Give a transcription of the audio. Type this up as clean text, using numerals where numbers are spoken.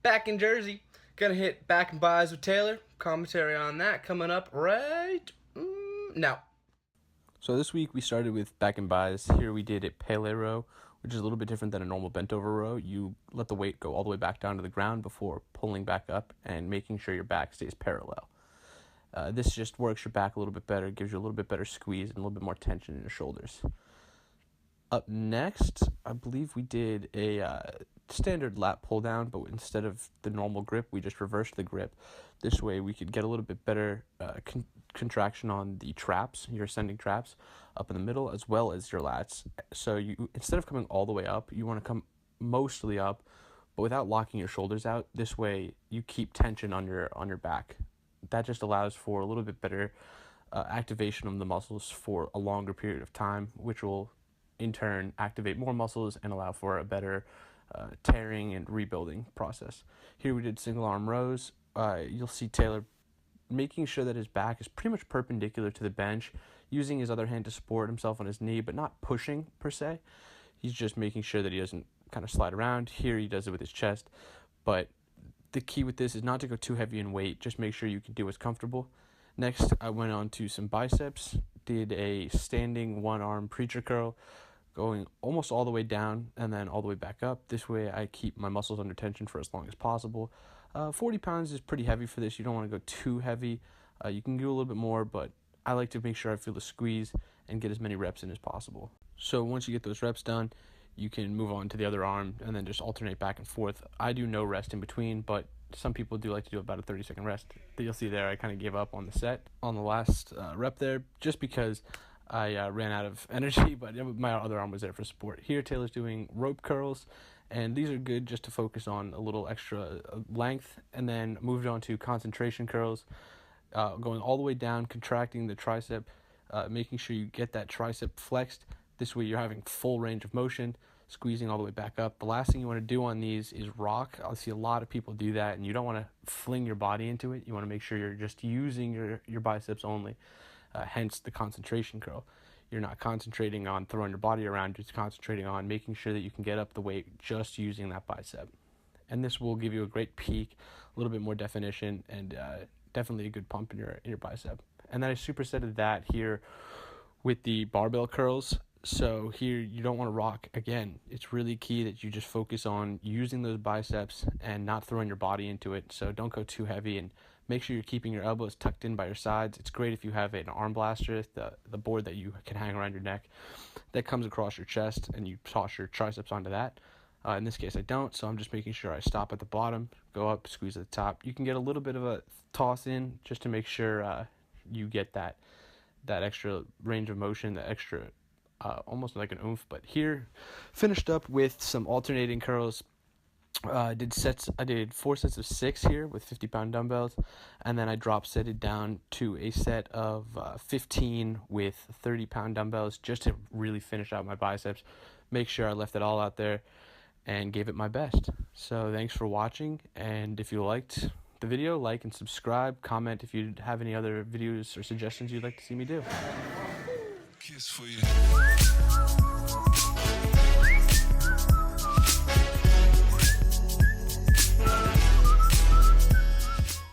back in Jersey. Gonna hit back and buys with Taylor. Commentary on that coming up right now. So this week we started with back and buys. Here we did a Pele row, which is a little bit different than a normal bent over row. You let the weight go all the way back down to the ground before pulling back up and making sure your back stays parallel. This just works your back a little bit better, gives you a little bit better squeeze and a little bit more tension in your shoulders. Up next, I believe we did a standard lat pull down, but instead of the normal grip, we just reversed the grip. This way we could get a little bit better contraction on the traps, your ascending traps, up in the middle, as well as your lats. So you, instead of coming all the way up, you want to come mostly up, but without locking your shoulders out. This way you keep tension on your back. That just allows for a little bit better activation of the muscles for a longer period of time, which will in turn activate more muscles and allow for a better tearing and rebuilding process. Here we did single arm rows. You'll see Taylor making sure that his back is pretty much perpendicular to the bench, using his other hand to support himself on his knee, but not pushing per se. He's just making sure that he doesn't kind of slide around. Here he does it with his chest, but the key with this is not to go too heavy in weight. Just make sure you can do what's comfortable. Next, I went on to some biceps, did a standing one arm preacher curl, going almost all the way down and then all the way back up. This way I keep my muscles under tension for as long as possible. 40 pounds is pretty heavy for this. You don't want to go too heavy. You can do a little bit more, but I like to make sure I feel the squeeze and get as many reps in as possible. So once you get those reps done, you can move on to the other arm and then just alternate back and forth. I do no rest in between, but some people do like to do about a 30-second rest. You'll see there I kind of gave up on the set on the last rep there just because I ran out of energy, but my other arm was there for support. Here, Taylor's doing rope curls, and these are good just to focus on a little extra length, and then moved on to concentration curls, going all the way down, contracting the tricep, making sure you get that tricep flexed. This way you're having full range of motion, squeezing all the way back up. The last thing you want to do on these is rock. I see a lot of people do that, and you don't want to fling your body into it. You want to make sure you're just using your biceps only. Hence the concentration curl. You're not concentrating on throwing your body around, just concentrating on making sure that you can get up the weight just using that bicep. And this will give you a great peak, a little bit more definition, and definitely a good pump in your bicep. And then I supersetted that here with the barbell curls. So here you don't want to rock. Again, it's really key that you just focus on using those biceps and not throwing your body into it. So don't go too heavy, and make sure you're keeping your elbows tucked in by your sides. It's great if you have an arm blaster, the board that you can hang around your neck that comes across your chest, and you toss your triceps onto that. In this case I don't, so I'm just making sure I stop at the bottom, go up, squeeze at the top. You can get a little bit of a toss in just to make sure you get that extra range of motion, that extra almost like an oomph. But here, finished up with some alternating curls. I did 4 sets of 6 here with 50-pound dumbbells, and then I drop setted down to a set of 15 with 30-pound dumbbells just to really finish out my biceps, make sure I left it all out there, and gave it my best. So thanks for watching, and if you liked the video, like and subscribe, comment if you have any other videos or suggestions you'd like to see me do. Kiss for you.